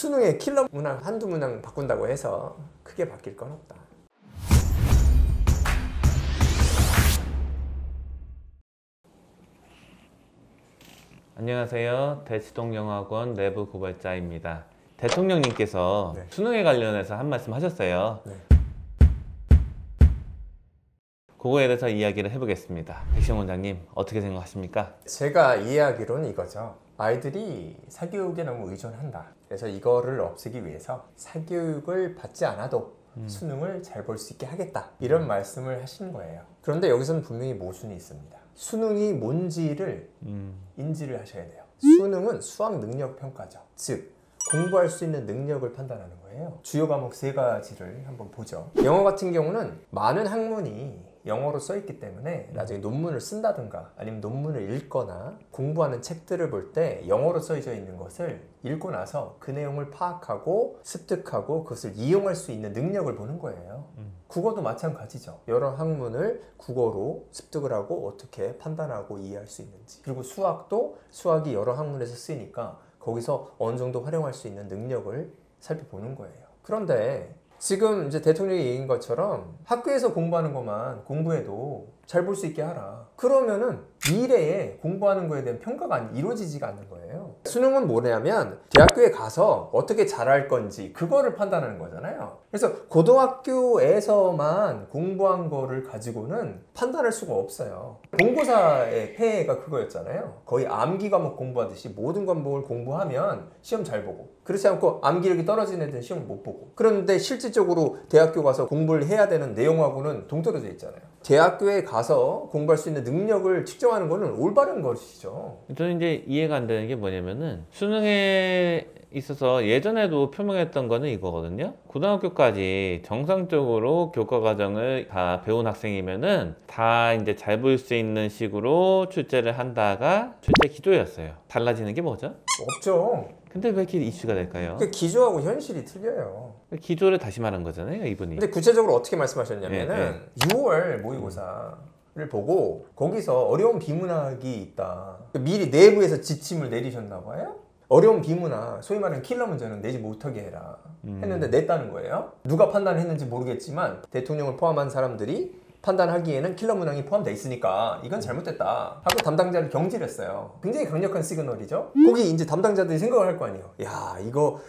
수능의 킬러 문항 한두 문항 바꾼다고 해서 크게 바뀔 건 없다. 안녕하세요. 대치동영어학원 내부 고발자입니다. 대통령님께서 네. 수능에 관련해서 한 말씀 하셨어요. 네. 그거에 대해서 이야기를 해보겠습니다. 백시영 원장님 어떻게 생각하십니까? 제가 이해하기로는 이거죠. 아이들이 사교육에 너무 의존한다. 그래서 이거를 없애기 위해서 사교육을 받지 않아도 수능을 잘 볼 수 있게 하겠다. 이런 말씀을 하신 거예요. 그런데 여기서는 분명히 모순이 있습니다. 수능이 뭔지를 인지를 하셔야 돼요. 수능은 수학 능력 평가죠. 즉 공부할 수 있는 능력을 판단하는 거예요. 주요 과목 3가지를 한번 보죠. 영어 같은 경우는 많은 학문이 영어로 써 있기 때문에 나중에 논문을 쓴다든가 아니면 논문을 읽거나 공부하는 책들을 볼 때 영어로 써져 있는 것을 읽고 나서 그 내용을 파악하고 습득하고 그것을 이용할 수 있는 능력을 보는 거예요. 국어도 마찬가지죠. 여러 학문을 국어로 습득을 하고 어떻게 판단하고 이해할 수 있는지. 그리고 수학도 수학이 여러 학문에서 쓰이니까 거기서 어느 정도 활용할 수 있는 능력을 살펴보는 거예요. 그런데 지금 이제 대통령이 얘기한 것처럼 학교에서 공부하는 것만 공부해도 잘 볼 수 있게 하라. 그러면은 미래에 공부하는 거에 대한 평가가 이루어지지가 않는 거예요. 수능은 뭐냐면 대학교에 가서 어떻게 잘할 건지 그거를 판단하는 거잖아요. 그래서 고등학교에서만 공부한 거를 가지고는 판단할 수가 없어요. 본고사의 폐해가 그거였잖아요. 거의 암기 과목 공부하듯이 모든 과목을 공부하면 시험 잘 보고, 그렇지 않고 암기력이 떨어지는 애들은 시험 못 보고. 그런데 실질적으로 대학교 가서 공부를 해야 되는 내용하고는 동떨어져 있잖아요. 대학교에 가서 공부할 수 있는 능력을 측정하는 거는 올바른 것이죠. 저는 이제 이해가 안 되는 게 뭐냐면은 수능에 있어서 예전에도 표명했던 거는 이거거든요. 고등학교까지 정상적으로 교과 과정을 다 배운 학생이면은 다 이제 잘 볼 수 있는 식으로 출제를 한다가 출제 기조였어요. 달라지는 게 뭐죠? 없죠. 근데 왜 이렇게 이슈가 될까요? 그 기조하고 현실이 틀려요. 기조를 다시 말한 거잖아요, 이분이. 근데 구체적으로 어떻게 말씀하셨냐면은 6월 모의고사를 보고 거기서 어려운 비문학이 있다. 미리 내부에서 지침을 내리셨나 봐요. 어려운 비문학, 소위 말하는 킬러 문제는 내지 못하게 해라 했는데 냈다는 거예요. 누가 판단했는지 모르겠지만 대통령을 포함한 사람들이 판단하기에는 킬러 문항이 포함되어 있으니까 이건 잘못됐다 하고 담당자를 경질했어요. 굉장히 강력한 시그널이죠. 거기 이제 담당자들이 생각을 할 거 아니에요. 야, 이거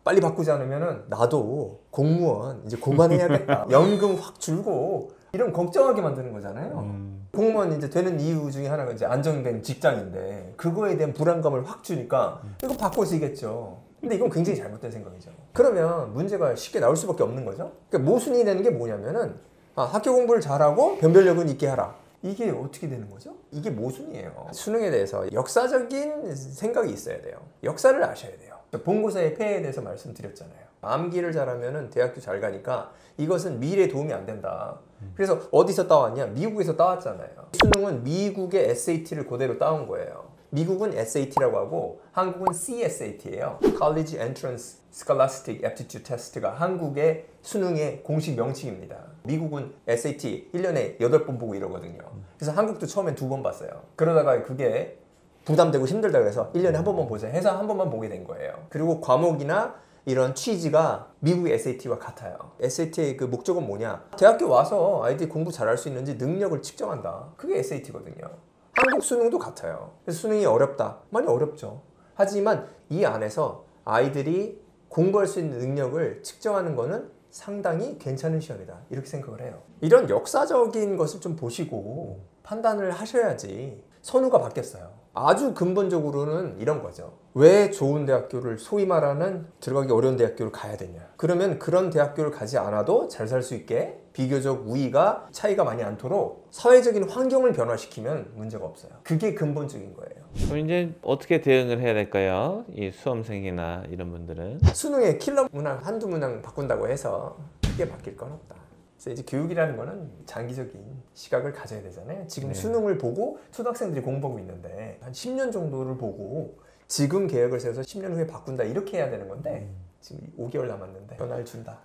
빨리 바꾸지 않으면은 나도 공무원 이제 그만해야겠다. 연금 확 줄고 이런 걱정하게 만드는 거잖아요. 공무원 이제 되는 이유 중에 하나가 이제 안정된 직장인데 그거에 대한 불안감을 확 주니까 이거 바꿔지겠죠. 근데 이건 굉장히 잘못된 생각이죠. 그러면 문제가 쉽게 나올 수밖에 없는 거죠. 그러니까 모순이 되는 게 뭐냐면은 학교 공부를 잘하고 변별력은 있게 하라. 이게 어떻게 되는 거죠? 이게 모순이에요. 수능에 대해서 역사적인 생각이 있어야 돼요. 역사를 아셔야 돼요. 본고사의 폐해에 대해서 말씀드렸잖아요. 암기를 잘하면 대학교 잘 가니까 이것은 미래에 도움이 안 된다. 그래서 어디서 따왔냐? 미국에서 따왔잖아요. 수능은 미국의 SAT를 그대로 따온 거예요. 미국은 SAT라고 하고 한국은 CSAT예요. College Entrance Scholastic Aptitude Test가 한국의 수능의 공식 명칭입니다. 미국은 SAT 1년에 8번 보고 이러거든요. 그래서 한국도 처음엔 2번 봤어요. 그러다가 그게 부담되고 힘들다 그래서 1년에 한 번만 보자 해서 한 번만 보게 된 거예요. 그리고 과목이나 이런 취지가 미국의 SAT와 같아요. SAT의 그 목적은 뭐냐? 대학교 와서 아이들이 공부 잘할 수 있는지 능력을 측정한다. 그게 SAT거든요. 한국 수능도 같아요. 그래서 수능이 어렵다. 많이 어렵죠. 하지만 이 안에서 아이들이 공부할 수 있는 능력을 측정하는 거는 상당히 괜찮은 시험이다. 이렇게 생각을 해요. 이런 역사적인 것을 좀 보시고 판단을 하셔야지. 선우가 바뀌었어요. 아주 근본적으로는 이런 거죠. 왜 좋은 대학교를 소위 말하는 들어가기 어려운 대학교를 가야 되냐. 그러면 그런 대학교를 가지 않아도 잘 살 수 있게 비교적 우위가 차이가 많이 않도록 사회적인 환경을 변화시키면 문제가 없어요. 그게 근본적인 거예요. 그럼 이제 어떻게 대응을 해야 될까요? 이 수험생이나 이런 분들은. 수능의 킬러 문항 한두 문항 바꾼다고 해서 크게 바뀔 건 없다. 그래서 이제 교육이라는 거는 장기적인 시각을 가져야 되잖아요. 지금 수능을 보고 초등학생들이 공부하고 있는데 한 10년 정도를 보고 지금 계획을 세워서 10년 후에 바꾼다 이렇게 해야 되는 건데 지금 5개월 남았는데 변화를 준다.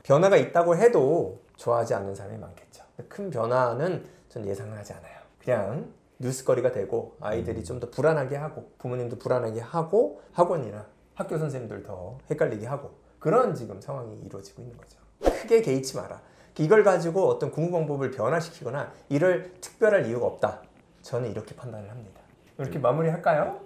변화가 있다고 해도 좋아하지 않는 사람이 많겠죠. 큰 변화는 전 예상을 하지 않아요. 그냥 뉴스거리가 되고 아이들이 좀 더 불안하게 하고 부모님도 불안하게 하고 학원이나 학교 선생님들 더 헷갈리게 하고 그런 지금 상황이 이루어지고 있는 거죠. 크게 개의치 마라. 이걸 가지고 어떤 공부 방법을 변화시키거나 이럴 특별할 이유가 없다. 저는 이렇게 판단을 합니다. 이렇게 마무리할까요?